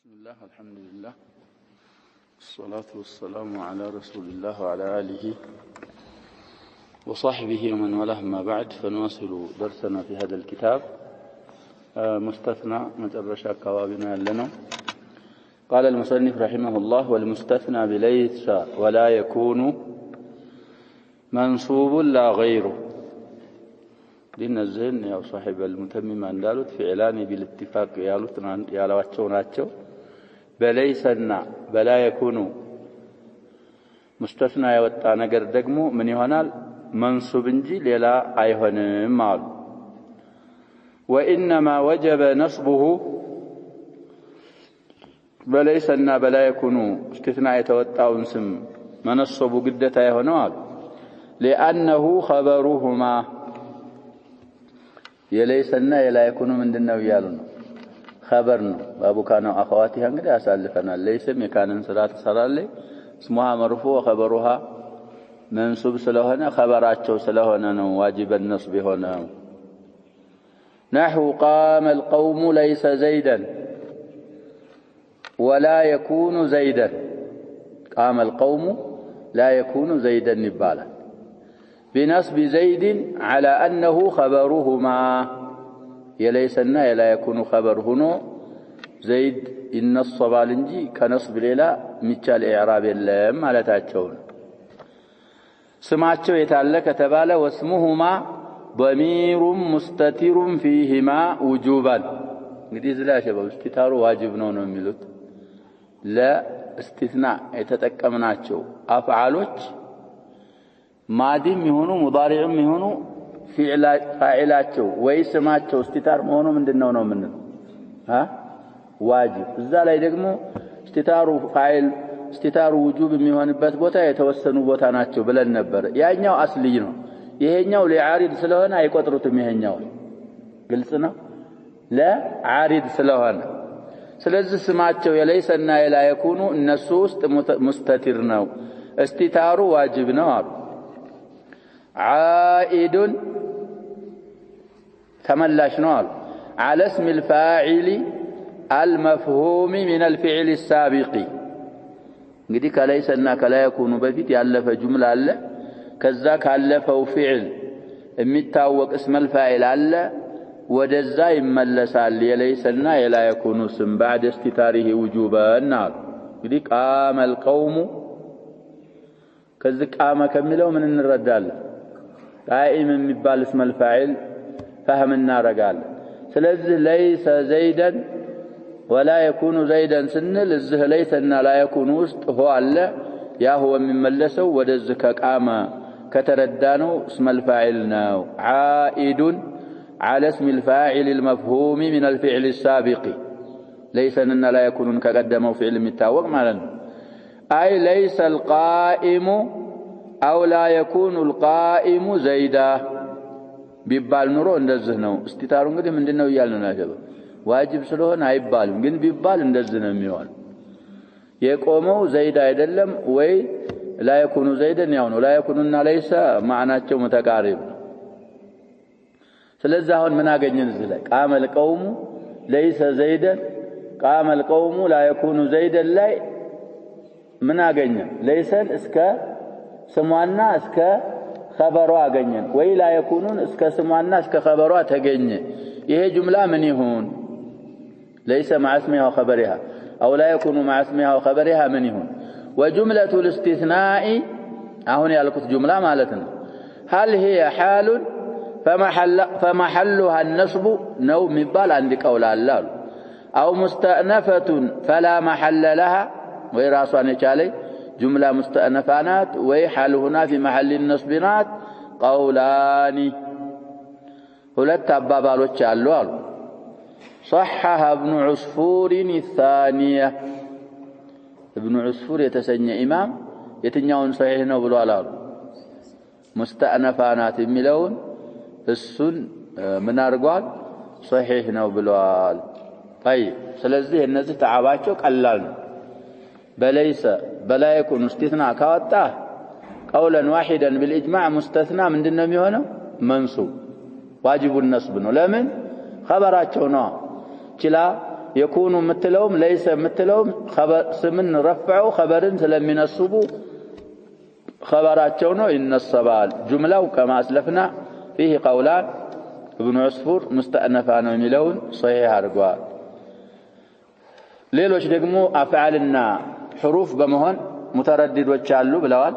بسم الله الحمد لله والصلاة والسلام على رسول الله وعلى آله وصحبه ومن والاه ما بعد فنواصل درسنا في هذا الكتاب مستثنى مترشا كوابنا لنا قال المصنف رحمه الله والمستثنى بليس ولا يكون منصوب لا غيره دين الزين يا صاحب المتمم اندالوت فعلان بالاتفاق ያሏቸው ናቸው በለይሰና በላ የኩኑ ሙስተስና ያወጣ ነገር ደግሞ ምን ይሆናል መንሱብ እንጂ ሌላ አይሆንም አሉ وانما وجب نصبه በለይሰና በላ የኩኑ استثناء የተወጣውን ስም መነሰቡ ግዴታ የሆነው አሉ لانه خبرهما የለይሰና የላ የኩኑ ምንድነው ይያሉ ነው خبر ነው ባቡ ካነው አخواتها እንግዲህ ያሳልፈናል ለይሰም የካንን ስራ ተሰራለይ اسمها مرفوع خبرها منصوب ስለሆነ خبراቸው ስለሆነ ነው واجب النصب ሆነው نحو قام القوم ليس زيدا ولا يكون زيدا قام القوم لا يكون زيدا يبالا بنصب زيد على أنه خبرهما يليسنا يلا يكون خبر هنا زيد إن الصبال انجي كنصب ليلا متشال إعراب اللام على تاتشون سمعتشو يتعلق تبالا واسمهما ضمير مستتر فيهما وجوبا نقديز لا شباب استتار واجب نونو ميلوت لا استثناء يتتكمناتشو أفعالوش ማዲም ይሁኑ ሙዳሪዕም ይሁኑ ፋዒላቸው ወይ ስማቸው እስቲታር መሆኑ ምንድነው ነው ምን ዋጅብ እዛ ላይ ደግሞ እስቲታሩ ፋዒል እስቲታሩ ውጁብ የሚሆንበት ቦታ የተወሰኑ ቦታ ናቸው ብለን ነበር ያኛው አስልይ ነው ይሄኛው ለዓሪድ ስለሆነ አይቆጥሩትም ይሄኛው ግልጽ ነው ለዓሪድ ስለሆነ ስለዚህ ስማቸው የለይሰና የላ የኩኑ እነሱ ውስጥ ሙስተቲር ነው እስቲታሩ ዋጅብ ነው አሉ عائد تملاش نوال على اسم الفاعل المفهوم من الفعل السابق እንግዲህ ከለይሰና ከላ የኩኑ በፊት ያለፈ ጁምላ አለ ከዛ ካለፈው ፊዕል የሚታወቅ اسم الفاعل አለ ወደዛ ይመለሳል የለይሰና የላ የኩኑ ስም بعد استتاره وجوبا እንግዲህ قام القوم ከዚህ ቃመ ከሚለው ምን እንረዳለን قائم የሚባል اسم الفاعل فهم እናረጋል ስለዚህ ليس زيدا ولا يكون زيدا ስንል እዚህ ليسና لا يكون ውስጥ هو አለ ያ هو የሚመለሰው ወደዚህ ከቃመ ከተረዳነው اسم الفاعل ነው عائد على اسم الفاعل المفهوم من الفعل السابق ليسنا لا يكون كقدمه فعل የሚታወቅ ማለት ነው اي ليس القائم أو لا يكون القائم زيدا ቢባል ኑሮ እንደዚህ ነው እስቲታሩ እንግዲህ ምንድነው ይያልን ነው ዋጅብ ስለሆነ አይባልም ግን ቢባል እንደዚህ ነው የሚሆን የቆመው ዘይድ አይደለም ወይ لا يكون زيدا ያው ነው لا يكونና ليس ማዕናቸው متقارب ስለዚህ አሁን ምን አገኘን እዚህ ላይ قام القوم ليس زيدا قام القوم لا يكون زيدا ላይ ምን አገኘን ليسን እስከ ስሟና እስከ خبሯ አገኘን ወይ لا يكونون እስከ ስሟና እስከ خبሯ ተገኘ ይሄ ጁምላ ምን ይሁን ليس مع اسمها وخبرها او لا يكون مع اسمها وخبرها من يهون وجملة الاستثناء አሁን ያልኩት ጁምላ ማለት ነው هل هي حال فمحلها النصب ነው የሚባል አንድ ቀውል አለ او مستأنفة فلا محل لها ወይ ራሷን የቻለች جملة مستأنفات وحال هنا في محل النصبنات قولان ሁለት አባባሎች አሉ አሉ صحح ابن عصفور الثانية ابن عصفور የተሰኘ ኢማም የትኛውን صحيح ነው ብሏል አሉ مستأنفات የሚለውን እሱን ምን አርጓል صحيح ነው ብሏል طيب ስለዚህ እነዚህ ተዓባቸው ቀላል ነው بليس بلا يكون استثناء كاوጣ قولا واحدا بالاجماع مستثنى ምንድነው የሚሆነው منصوب واجب النصب ነው ለምን خبራቸው ነው ችላ يكون مثلهم ليس مثلهم خبر سمن رفعوا خبرا لم ينصبوا خبراتቸው ነው ይነሰባል ጁምላው كما اسلفنا فيه قولان ابن عصفور مستأنفا ነው የሚለውን صحيح አድርጓል ሌሎች ደግሞ አፍዓልና حروف በመሆን مترددዎች አሉ ብለዋል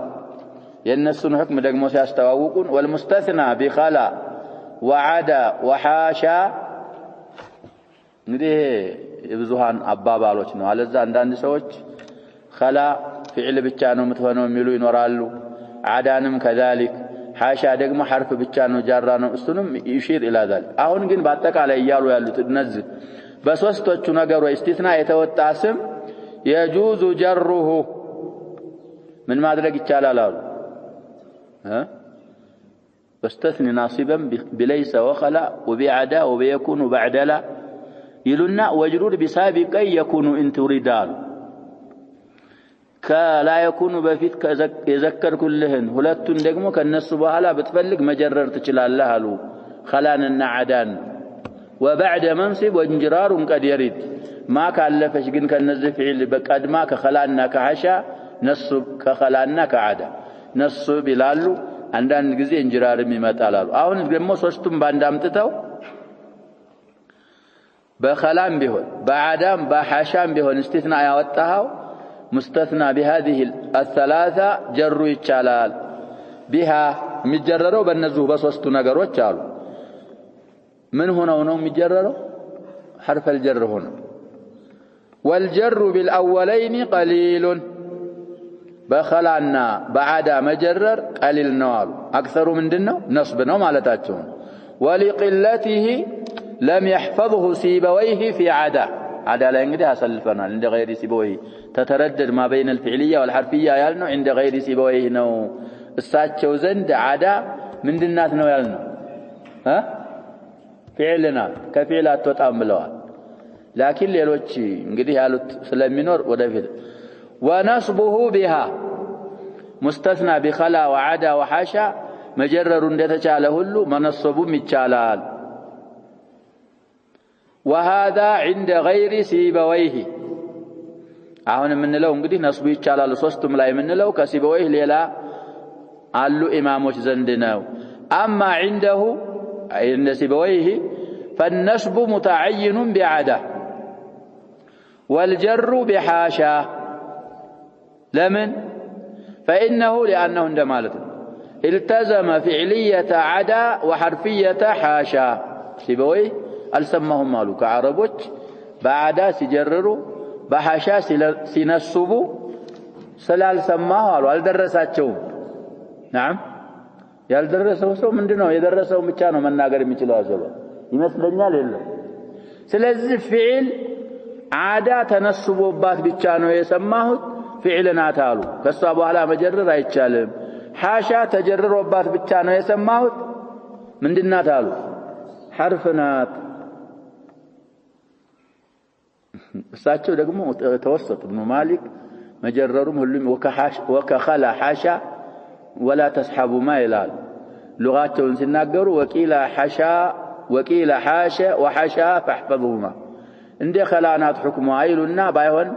የነሱን ህክም ደግሞ ሲያስተዋውቁን والمستثنى بخلا وعدا وحاشا እንግዲህ የብዙሃን አባባሎች ነው አለዛ አንዳንድ ሰዎች خلا فعل ብቻ ነው የምትሆነው የሚሉ ይኖራሉ عدانም كذلك حاشا ደግሞ حرف ብቻ ነው ጃራ ነው እሱንም يشير الى ذلك አሁን ግን በአጠቃላይ ያሉ ያሉት እነዚህ በሶስቶቹ ነገሮች استثناء የተወጣ ስም يجوز جره من ማድረግ ይቻላል አሉ واستثني ناصبا بليس وخلا وبعدا وبيكون بعد لا يلنا وجرور بسابق يكون ان تريدال كلا يكون بفيت يذكر كلهن ሁለቱን ደግሞ ከነሱ በኋላ በትፈልግ መጀረር ትችላለህ አሉ خلاننا عدان وبعد منصب وانجرار قد يريد ما ካለፈሽ ግን ከነዚህ فعل በቀድማ ከخلانا كحشا نصب كخلانا كعدا نصب ይላሉ አንዳንድ ጊዜ እንጅራርም ይመጣላሉ አሁን ደግሞ ሶስቱም ባንድ አምጥተው በخلاም ቢሆን በአዳም በሐሻም ቢሆን استثناء ያወጣው مستثنى بهذه الثلاثه جر ይቻላል بها የሚጀረረው በእነዚህ በሶስቱ ነገሮች አሉ ምን ሆነው ነው የሚጀረረው حرف الجر هنا والجر بالاولين قليل بخلانا بعدا مجرر قليل نوال اكثر ምንድነው نصب ነው ማለታቸው ولقلته لم يحفظه سيبويه في عدا عدا ላይ እንግዲህ አሰልፈናል እንደ غير سيبويه تتردد ما بين الفعليه والحرفيه ያልነው عند غير سيبويه ነው እሳቸው ዘንድ عدا ምንድናት ነው ያልነው فعلنا كفعل አትወጣም ብለዋል لكن ሌሎች እንግዲህ ያሉት ስለሚኖር ወደፊት ونصبه بها مستثنى بخلا وعدا وحاشا مجرر እንደተቻለ ሁሉ منصبም ይቻላል وهذا عند غير سيبويه አሁን የምንለው እንግዲህ ነስቡ ይቻላል ሶስቱም ላይ የምንለው ከሲበወይህ ሌላ አሉ ኢማሞች ዘንድ ነው اما عنده عند سيبويه فالنصب متعين بعدا والجر بحاشا لمن فإنه لأنه اندمالته التزم فعلية عدا وحرفية حاشا سيبوي ألسمهم مالو كعربوش بعدا سيجرروا بحاشا سينصبوا سلال سماه قالوا الدرساتهم نعم ያልደረሰው ሰው ምንድነው የደረሰው ብቻ ነው መናገር የሚችለው አዘባ ይመስለኛል የለም ስለዚህ فعل عدا ተነስቦባት ብቻ ነው የሰማሁት فعلናት አሉ ከሷ በኋላ መጀረር አይቻልም حاشا ተጀርሮባት ብቻ ነው የሰማሁት ምንድናት አሉ حرفናት እሳቸው ደግሞ ተወሰጡ ابن مالك መጀረሩም ሁሉም وكخلا حاشا ولا تسحبوا ما يلال لغاتهم ሲናገሩ وقيل حاشا وقيل حاشا وحاشا فاحفظهما እንደ خلانات حكم አይሉና ባይሆን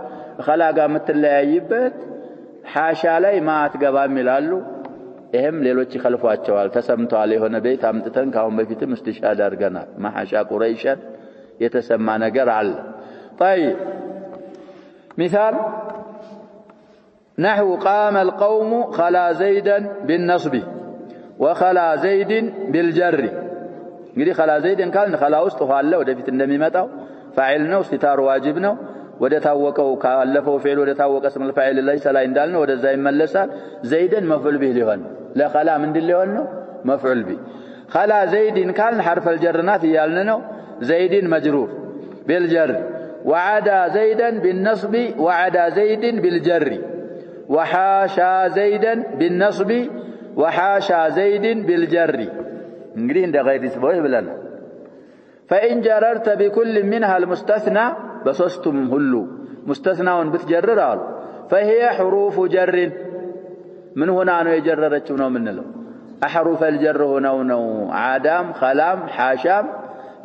خلا ጋር መተለያይበት حاشا ላይ ማት ገባም ይላሉ ይሄም ሌሎች ይخلፏቸዋል ተሰምቷል የሆነ ቤት አምጥተን ካሁን በፊትም استشهاد አድርገናል ማሐሻ ቁረይሽን የተሰማ ነገር አለ طيب مثال نحو قام القوم خلا زيدا بالنصب وخلا زيد بالجر እንግዲህ خلا زيدን ካልን خلا ውስጥ ሆአለ ወደፊት እንደሚመጣው فاعل ነው ሲታር ዋጅብ ነው ወደ ታወቀው ካለፈው فعل ወደ ታወቀ اسم الفاعل ليس ላይ እንዳልነው ወደዛ ይመለሳል زيدን مفعول به ሊሆን ለخلا ምንድን ሊሆን ነው مفعول به خلا زيدን ካልን حرف الجر ናት ያልን ነው زيدን مجرور بالجر وعدا زيدا بالنصب وعدا زيد بالجر وحاشا زيدا بالنصب وحاشا زيد بالجر እንግዲህ እንደ غير سبوي ብለናል فإن جررت بكل منها المستثنى بصستم ሁሉ مستثناውን بتجرر አሉ فهي حروف جر من هنا ነው የጀረረችው ነው ምንለው احرف الجر هنا ነው عادام خلام حاشام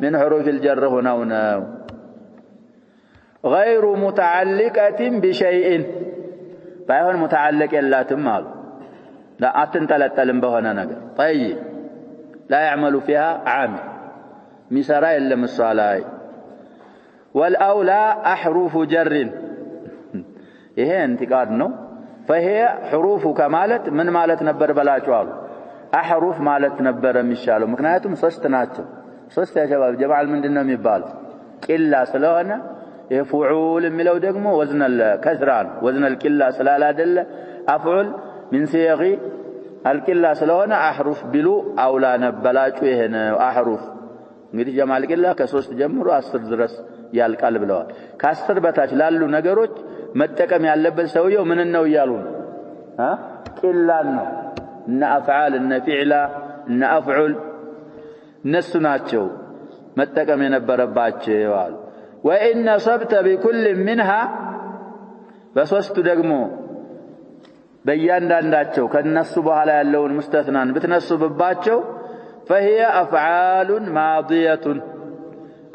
من حروف الجر هنا ነው غير متعلقة بشيء بايهون متعلق يلاتم مال لا أتنتلتلم بهنا نجر طيب لا يعمل فيها عامل مسرا إلا مصالاي والأولى أحرف جر إيه انتقاد نو فهي حروف كمالت من مالت نبر بلا جوال أحرف مالت نبر مشالو مكنياتهم ሶስት ናቸው ሶስት يا شباب جماعة ምንድነው የሚባል إلا ስለሆነ يفعول የሚለው ደግሞ وزن الكسران وزن القلة ስላላደለ أفعل من صيغ القلة ስለሆነ أحرف بلو أولى نبلاጩ ይሄ ነው أحرف እንግዲህ ጀማል ቂላ ከ3 ጀምሮ 10 ድረስ ያልቃል ብለዋል ከ10 በታች ላሉ ነገሮች መጠቀም ያለበት ሰውየው ምን ነው ይያሉ ቂላን ነው እና አፍዓል እና ፊዕላ እና አፍዑል እነሱ ናቸው መጠቀም የነበረባቸው አሉ وإن صبت بكل منها በሶስቱ ደግሞ በእያንዳንዳቸው ከነሱ በኋላ ያለውን ሙስተስናን ብትነሱብባቸው فهي أفعال ماضية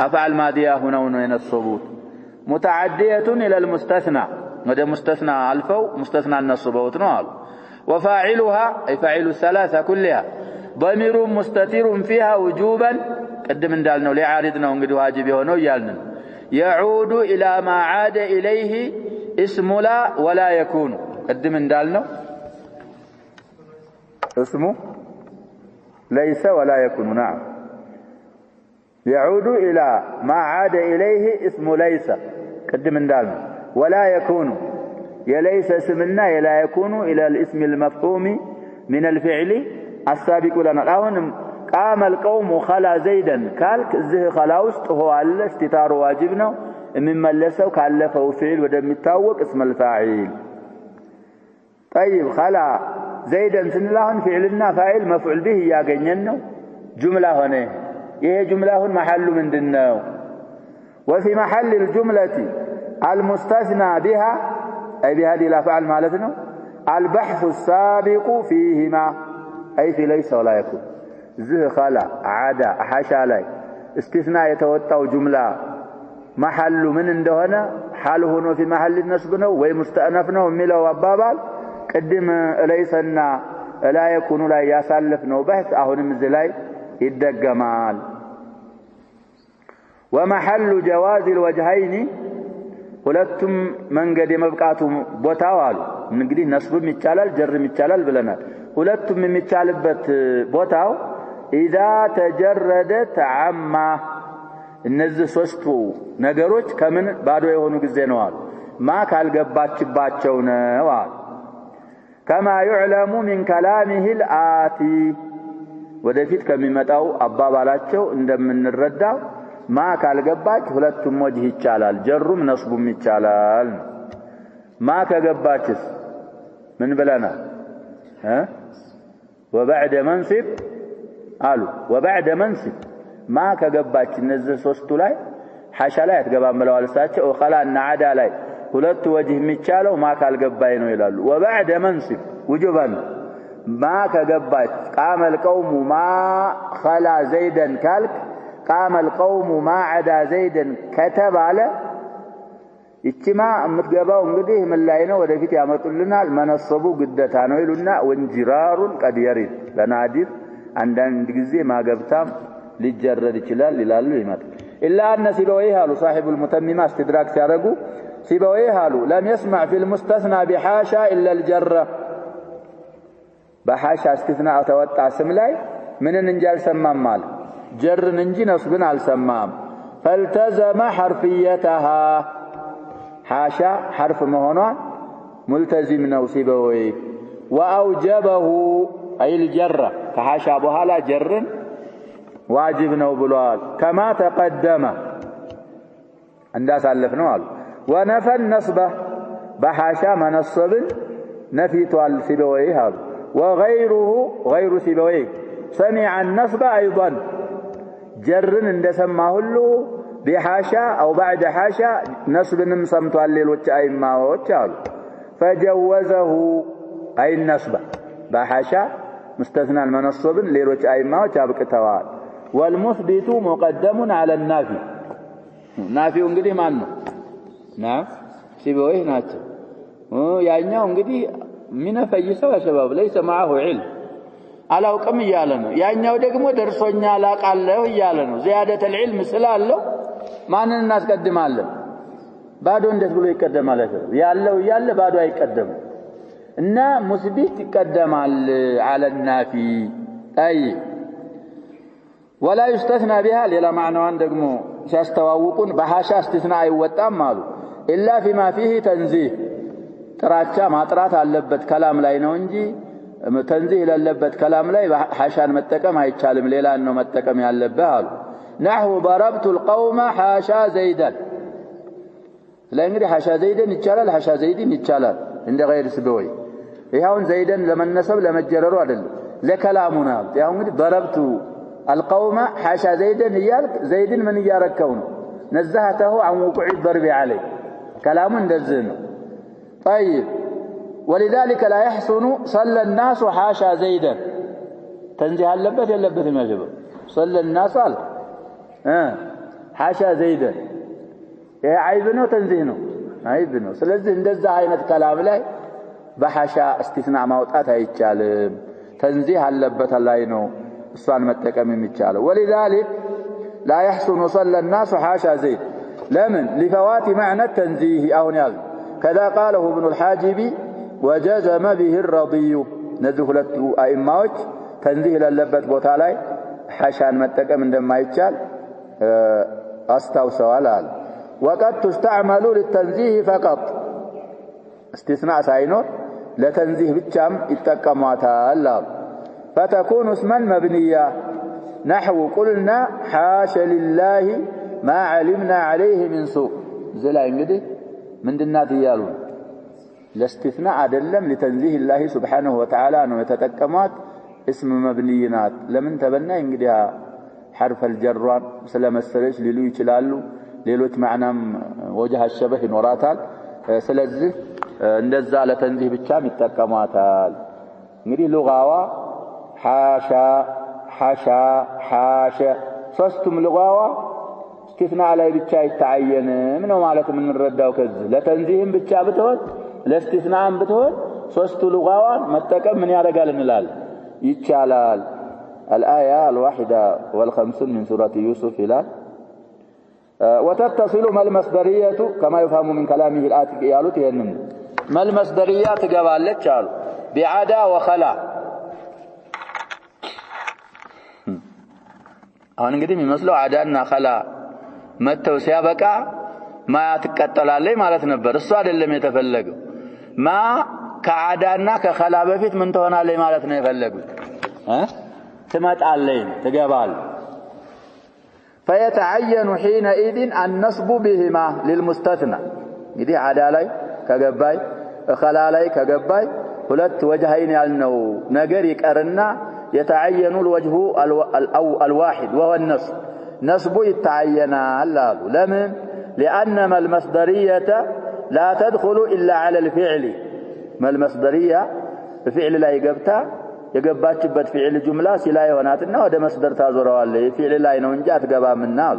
أفعال ماضية هنا ينصبوت متعدية إلى المستثنى وده مستثنى ألفو مستثنى النصبوت نوال وفاعلها أي فاعل الثلاثة كلها ضمير مستتر فيها وجوبا قدم دالنا لعارضنا ونقد واجبه ونويالنا يعود إلى ما عاد إليه اسم لا ولا يكون قدم دالنا اسمه ليس ولا يكون نعم يعود إلى ما عاد إليه اسم ليس قدم دالنا ولا يكون يليس اسمنا يلا يكون إلى الاسم المفهوم من الفعل السابق لنا الآن قام القوم خلا زيدا كالك زه خلاوست هو على استتار واجبنا من ملسه كالفه فعل ودم يتاوق اسم الفاعل طيب خلا زيدا سنلاهن فعلنا فاعل مفعول به ياغنينو جمله هنا ايه جمله محل مندنو وفي محل الجمله المستثنى بها اي بهذه الافعال معناتنا البحث السابق فيهما اي في ليس ولا يكون زه خلا عدا حاشا لاي استثناء يتوطاو جمله محل من እንደሆነ حال ሆኖ في محل النصب ነው ወይ مستأنف ነው የሚለው አባባል قدم ليسنا لا يكون لا يسالف ነው بحث አሁንም እዚህ ላይ ይደገማል ومحل جواز الوجهين ሁለቱም መንገድ የመብቃቱ ቦታው አሉ እንግዲህ ነስብም ይቻላል ጀርም ይቻላል ብለናል ሁለቱም የሚቻልበት ቦታው اذا تجردت عما እነዚህ ሶስቱ ነገሮች ከምን ባዶ የሆኑ ጊዜ ነው አሉ ማ ካልገባችባቸው ነው አሉ كما يعلم من كلامه الآتي ወደፊት ከሚመጣው አባባላቸው እንደምንረዳው ማ ካልገባች ሁለቱም ወጅህ ይቻላል ጀሩም ነስቡም ይቻላል ማ ከገባችስ ምን ብለናል وبعد منصب قالوا وبعد منصب ما ከገባች እነዚህ ሶስቱ ላይ ሐሻ ላይ አትገባም ብለዋል እሳቸው ኸላና አዳ ላይ ሁለት ወጅህ የሚቻለው ማ ካልገባይ ነው ይላሉ وبعد منصب وجوبا ما ከገባች قام القوم ما خلا زيدا ካልክ قام القوم ما عدا زيدا ከተባለ እቺማ የምትገባው እንግዲህ ምን ላይ ነው ወደፊት ያመጡልናል መነሰቡ ግዴታ ነው ይሉና ወንጅራሩን ቀድየሪ ለናዲር አንዳንድ ጊዜ ማገብታም ሊጀረድ ይችላል ይላሉ ይመጣ إلا أن سيبويه قالوا صاحب المتممة استدراك سيارقوا سيبويه قالوا لم يسمع في المستثنى بحاشا إلا الجرة بحاشا استثناء توتع سملاي من النجال سمام مال جر ننجي نصبنا على سمام فالتزم حرفيتها حاشا حرف مهنا ملتزم نوسيبويه وأوجبه أي الجرة فحاشا بها لا جر واجب نوبلوال كما تقدم انداس الفنو قال ونفى النصب بحاشا منصب نفيت سيبويه هذا وغيره غير سيبويه سمع النصب ايضا جر اند سماه له بحاشا او بعد حاشا نصب سمتوا الليلوچ ايماوچ قالوا فجوزه اي النصب بحاشا مستثنى المنصب ليلوچ ايماوچ ابقتوال والمثبت مقدم على النافي نافي እንግዲህ ማን ነው نعم سيبويه ناتشو ያኛው እንግዲህ ሚነፈይሰው ያሸባብ ليس معه علم አላውቅም እያለ ነው ያኛው ደግሞ ደርሶኛል አቃለሁ እያለ ነው زيادة العلم ስላለው ማንን እናስቀድማለን ባዶ እንዴት ብሎ ይቀደማል ያለው ያለ ባዶ አይቀደም እና ሙስቢት ይቀደማል على النافي اي ولا يستثنى بها ሌላ ማዕናዋን ደግሞ ሲያስተዋውቁን በሐሻ استثناء አይወጣም አሉ الا فيما فيه تنزيه ጥራቻ ማጥራት አለበት ከላም ላይ ነው እንጂ ተንዚህ ለለበት ከላም ላይ ሐሻን መጠቀም አይቻልም ሌላን ነው መጠቀም ያለበት አሉ نحو ضربت القوم حاشا زيدا ለእንግዲህ ሐሻ ዘይድን ይቻላል ሐሻ ዘይድን ይቻላል እንደ غير ስበወይ ይሄውን ዘይድን ለመነሰብ ለመጀረሩ አይደለም ለከላሙና ያው እንግዲህ ضربت القوم حاشا زيدا ይያልክ ዘይድን ምን ያረከው ነው ነዛህተው عن وقوع الضرب عليه كلامه እንደዚህ ነው طيب ولذلك لا يحسن صلى الناس حاشا زيدا تنزيه አለበት የለበትም ያጀበ صلى الناس አለ حاشا زيدا ይሄ አይብ ነው ተንዚህ ነው አይብ ነው ስለዚህ እንደዛ አይነት كلام ላይ በሐሻ استثناء ማውጣት አይቻልም ተንዚህ አለበት ላይ ነው እሷን መጠቀም የሚቻለው ولذلك لا يحسن صلى الناس حاشا زيد لمن لفوات معنى التنزيه أو نياز كذا قاله ابن الحاجب وجزم به الرضي نزهلت أئمات تنزيه للبت بوتالاي حاشان متكم عندما يتشال أستوسوا الآن وقد تستعمل للتنزيه فقط استثناء ساينور لتنزيه بالشام اتكماتها الله فتكون اسما مبنيا نحو قلنا حاش لله ما علمنا عليه من سوء زلا እንግዲህ ምንድናት ይያሉ ለስትثناء አይደለም لتنزيه الله سبحانه وتعالى ነው የተጠቀሟት اسم مبنيات ለምን ተበና እንግዲህ حرف الجر ስለመሰለች ሊሉ ይችላሉ ሌሎች ማዕናም ወجه الشبه ይኖራታል ስለዚህ እንደዛ ለተንዚህ ብቻም ይጠቀሟታል እንግዲህ ሉጋዋ حاشا حاشا حاشا ሶስቱም ሉጋዋ استثناء ላይ ብቻ ይታየን ምነው ማለት ምን እንረዳው ከዚህ ለተንዚህም ብቻ ብትሆን ለስትثناءም ብትሆን ሶስቱ ሉጋዋን መጠቀም ምን ያደርጋል እንላለን ይቻላል الآية 51 من سورة يوسف إلى وتتصل ما المصدرية كما يفهم من كلامه الآتي قالوا ينم ما المصدرية تقبالك قالوا بعدا وخلا አሁን እንግዲህ የሚመስለው አዳና خላ መተው ሲያበቃ ማ ትቀጠላለች ማለት ነበር እሱ አይደለም የተፈለገው ማ ከአዳና ከخላ በፊት ምን ትሆናለች ማለት ነው የፈለጉት ትመጣለች ትገባል فيتعين حينئذ النصب بهما للمستثنى እንግዲህ አዳ ላይ ከገባይ خላ ላይ ከገባይ ሁለት ወجهين ያልነው ነገር ይቀርና يتعين الوجه الواحد وهو النصب نصب يتعين الله لمن لأن ما المصدرية لا تدخل إلا على الفعل ما المصدرية الفعل لا يقبات فعل جملة سلا يوناتنا وده مصدر تازوره عليه فعل لا ينونجات قبا من نال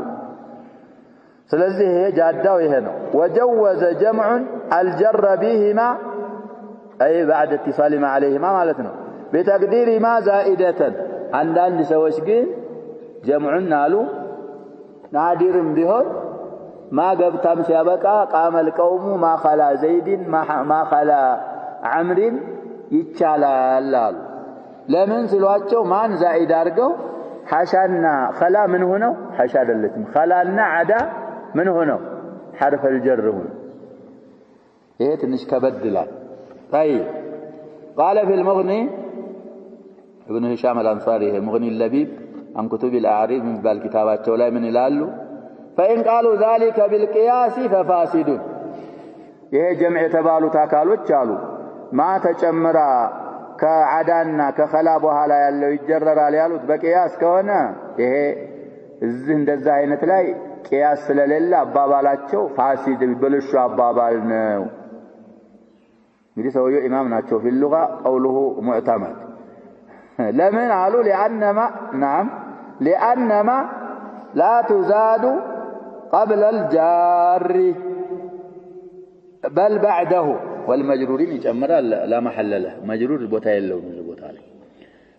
سلزه جادة ويهنو وجوز جمع الجر بهما أي بعد اتصال ما عليهما مالتنا بتقدير ما زائدة عندنا سويش جين جمعنا له نادر بهون ما قبتم سيابقى قام القوم ما خلا زيد ما خلا عمر يتشالال لمن سلواتشو مان زائد أرقو حشانا خلا من هنا حشا دلتم خلانا عدا من هنا حرف الجر هنا ايه تنش كبدلا طيب قال في المغني ابن هشام الأنصاري مغني اللبيب عن كتب الأعريب من بالكتابات تولاي من الالو فإن قالوا ذلك بالقياس ففاسد ይሄ ጀምዕ ተባሉ ታካሎች አሉ ማ ተጨምራ ከአዳና ከخላ በኋላ ያለው ይጀረራል ያሉት በቂያስ ከሆነ ይሄ እዚህ እንደዛ አይነት ላይ ቂያስ ስለሌለ አባባላቸው ፋሲድ ብልሹ አባባል ነው እንግዲህ ሰውየው ኢማም ናቸው في اللغة قوله معتمد لمن قالوا لأنما لا تزاد قبل الجار بل بعده والمجرورين يجمر لا محل له مجرور بوتا يلون بوتا عليه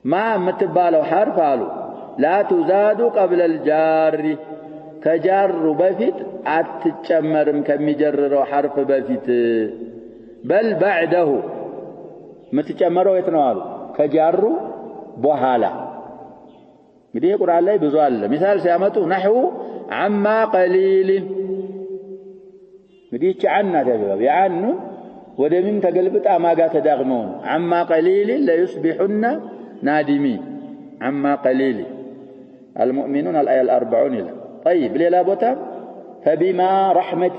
ما متبالو حرف قالوا لا تزاد قبل الجار كجار بفيت اتجمرم كميجررو حرف بفيت بل بعده متجمرو يت ነው አሉ ከጃሩ በኋላ እንግዲህ ቁርአን ላይ ብዙ አለ ምሳሌ ሲያመጡ نحو عما قليل እንግዲህ ጫና ተገባ ያኑ ወደ ምን ተገልብጣ ማጋ ተዳግመው عما قليل لا يصبحن نادمين عما قليل المؤمنون الآية 40 إلى طيب ليلة بوتا فبما رحمة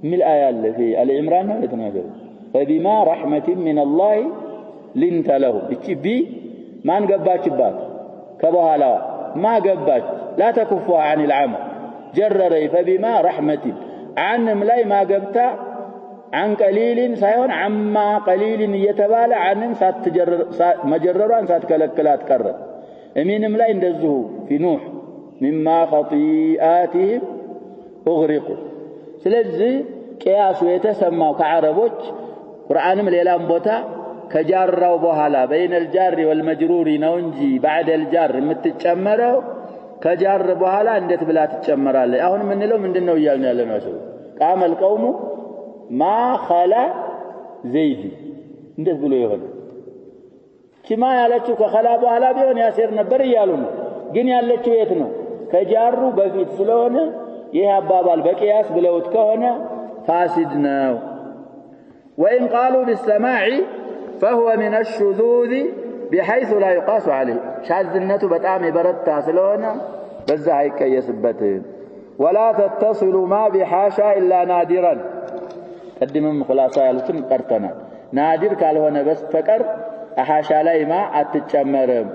من الآية في العمران يتناجر فبما رحمة من الله لنت له اكي بي ما نقباش بات كبهالا ما قباش لا تكفوا عن العمل جرري فبما رحمة عن ملاي ما قبتا عن قليل سيون عما قليل يتبالى عن مجرران ساتكلكلات كرر امين ملاي اندزه في نوح مما خطيئاتهم اغرقوا ስለዚህ ቂያሱ የተሰማው ከዓረቦች ቁርአንም ሌላም ቦታ ከጃራው በኋላ بين الجار والمجرور ነው እንጂ بعد الجار የምትጨመረው ከጃር በኋላ እንዴት ብላ ትጨመራለች አሁን ምንለው ምንድነው ይያልን ያለነው ሰው قام القوم ما خلا زيد እንዴት ብሎ ይሆነ ኪማ ያለችው ከኸላ በኋላ ቢሆን ያሲር ነበር ይያሉ ነው ግን ያለችው የት ነው ከጃሩ በፊት ስለሆነ ይሄ አባባል በቂያስ ብለውት ከሆነ فاسد ነው وإن قالوا بالسماع فهو من الشذوذ بحيث لا يقاس عليه شاذنته በጣም የበረታ ስለሆነ በዛ አይቀየስበት ولا تتصل ما بحاشا الا نادرا قدمم خلاصه ያሉትን ቀርተና ናዲር ካልሆነ በስተቀር አሐሻ ላይ ማ አትጨመርም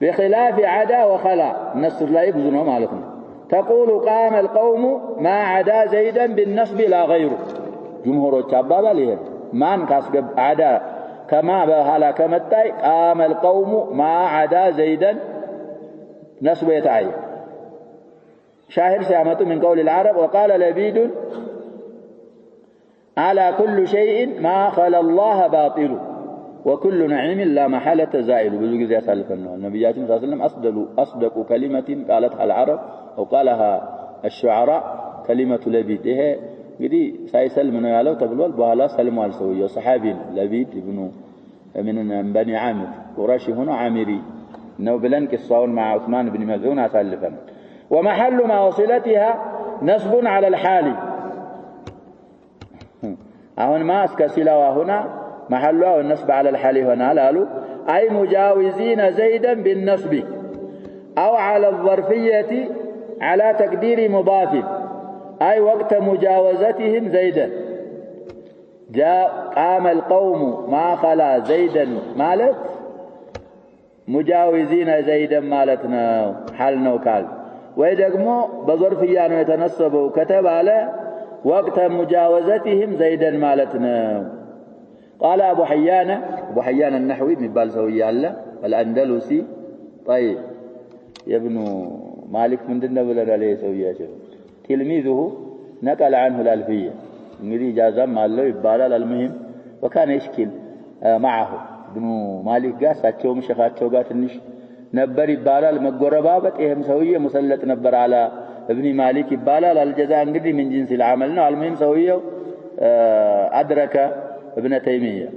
بخلاف عدا وخلا النصر لا ብዙ ነው ማለት ነው تقول قام القوم ما عدا زيدا بالنصب لا غيره جمهورዎች አባባል ይሄ ማን ካስገብ عدا كما بحالا ከመጣይ قام القوم ما عدا زيدا نصب يتعين شاهد سيامت من قول العرب وقال لبيد على كل شيء ما خلا الله باطل وكل نعيم لا محالة زائل ብዙ ጊዜ ያሳልፈናል ነብያችን ሰለላሁ ዐለይሂ ወሰለም أصدق كلمة قالتها العرب أو قالها الشعراء كلمة لبيد ይሄ እንግዲህ ሳይሰልም ነው ያለው ተብሏል በኋላ ሰልሟል ሰውየው ሰሃቢ ለቢድ ኢብኑ من بني عامر قريشي ሆኖ عامري ነው ብለን ቂሳውን مع عثمان بن مزعون አሳልፈን ومحل ما وصلتها نصب على الحال አሁን ما እስከሲላዋ هنا محلها والنصب على الحال هنا قالوا أي مجاوزين زيدا بالنصب أو على الظرفية على تقدير مضاف أي وقت مجاوزتهم زيدا جاء قام القوم ما خلا زيدا مالت مجاوزين زيدا مالتنا حالنا وكال ويدقموا بظرفية يتنصبوا كتب على وقت مجاوزتهم زيدا مالتنا قال أبو حيان النحوي من بالسوية الله الأندلسي طيب يا ابن مالك من دنا ولا عليه سوية تلميذه نقل عنه الألفية እንግዲህ ጃዛም አለው ይባላል المهم وكان يشكل معه ابن مالك ጋር ሳቸውም ሸኻቸው ጋር ትንሽ ነበር ይባላል መጎረባበጥ ይሄም ሰውዬ ሙሰለጥ ነበር አላ ابن مالك ይባላል الجزاء እንግዲህ من جنس العمل ነው المهم ሰውዬው أدرك ابن تيمية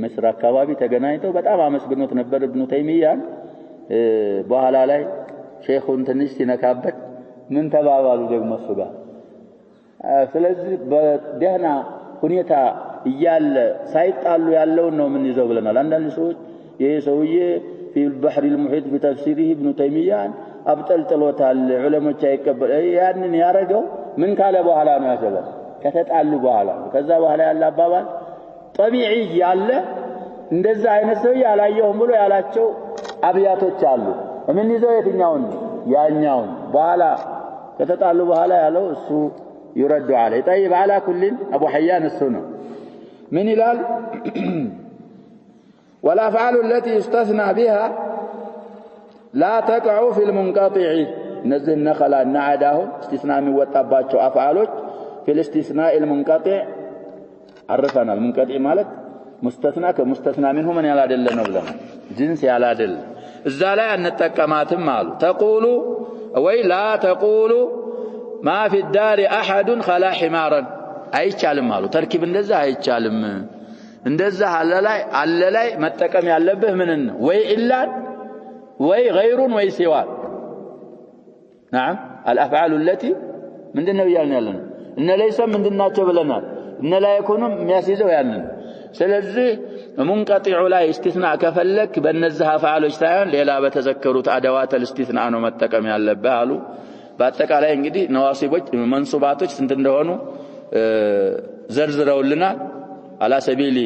مصر አካባቢ ተገናኝተው በጣም አመስግኖት ነበር ابن تيمية በኋላ ላይ ሼኹን ትንሽ ሲነካበት ምን ተባባሉ ደግሞ እሱ ጋር ስለዚህ በደህና ሁኔታ ይያለ ሳይጣሉ ያለው ነው ምን ይዘው ብለናል አንዳንድ ሰዎች ይሄ ሰውዬ في البحر المحيط بتفسيره ابن تيمية አብጠልጥሎታል ዑለሞች አይቀበል ያንን ያረጋው ምን ካለ በኋላ ነው ያሰበው ከተጣሉ በኋላ ከዛ በኋላ ያለ አባባል ጠቢዒ ያለ እንደዛ አይነት ሰው ያላየው ብሎ ያላቸው አብያቶች አሉ ምን ይዘው የትኛውን ያኛውን በኋላ ከተጣሉ በኋላ ያለው እሱ يرد عليه طيب على كل أبو حيان السنة من هلال والأفعال التي يستثنى بها لا تقع في المنقطع نزل نخلا نعداهم استثناء من وطباتشو أفعالك في الاستثناء المنقطع عرفنا المنقطع مالك مستثنى كمستثنى منه من يلادل نبلنا جنس يلادل الزالا نتقماتم مالو تقول وي لا تقول ما في الدار احد خلا حمارا አይቻልም ማሉ ተርኪብ እንደዛ አይቻልም እንደዛ አለ ላይ መጠቀም ያለብህ ምን ነው ወይ ኢላን ወይ غيرون ወይ ሲዋን نعم الافعال التي ምንድነው ያልነው እነ ለይሰ ምንድናቸው ብለናል እነ ላይ يكونም የሚያስይዘው ያንን ስለዚህ ሙንቀጢዑ ላይ استثناء ከፈለክ በእነዚህ አፍዓሎች ሳይሆን ሌላ በተዘከሩት አደዋት الاستثناء ነው መጠቀም ያለብህ አሉ በአጠቃላይ እንግዲህ ነዋሲቦች መንሱባቶች ስንት እንደሆኑ زرزرولنا على سبيل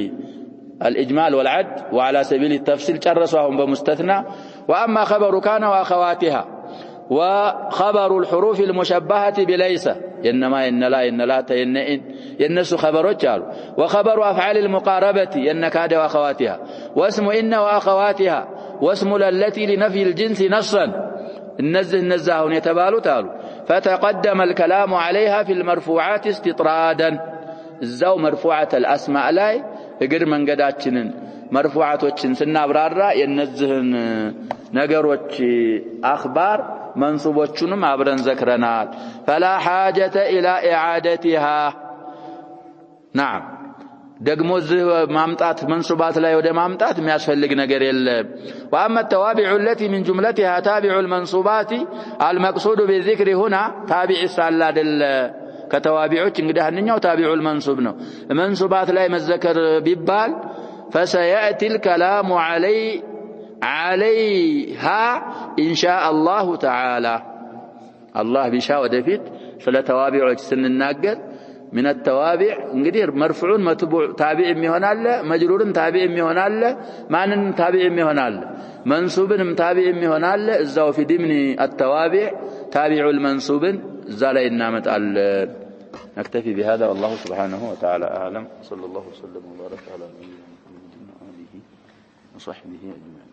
الإجمال والعد وعلى سبيل التفصيل جرسوهم بمستثنى وأما خبر كان وأخواتها وخبر الحروف المشبهة بليس إنما إن لا ينس خبر جال وخبر أفعال المقاربة إن كاد وأخواتها واسم إن وأخواتها واسم التي لنفي الجنس نصا النزه يتبالو تالو فتقدم الكلام عليها في المرفوعات استطرادا الزو مرفوعة الأسماء لاي اقر من قداتشن مرفوعاتوچن سنابرارا ينزهن نقروچ أخبار منصوبوچنم عبرن ذكرنال فلا حاجة إلى إعادتها نعم دقمو مامطات منصوبات لا يود مامطات የሚያስፈልግ ነገር የለም واما التوابع التي من جملتها تابع المنصوبات المقصود بالذكر هنا تابع السالادل كتوابعوች እንግዲህ አንኛው تابع المنصوب ነው መንሱባት ላይ መዘከር ቢባል فسياتي الكلام عليها ان شاء الله تعالى الله بيشاء ወደፊት ስለ ተዋቢዖች ስንናገር من التوابع እንግዲህ مرفوعون متبوع تابع የሚሆን አለ مجرورም تابع የሚሆን አለ ማንንም تابع የሚሆን አለ منصوبንም تابع የሚሆን አለ እዛው في ضمن التوابع تابع المنصوب እዛ ላይ እናመጣለን نكتفي بهذا والله سبحانه وتعالى اعلم صلى الله وسلم وبارك على نبينا محمد وعلى اله وصحبه اجمعين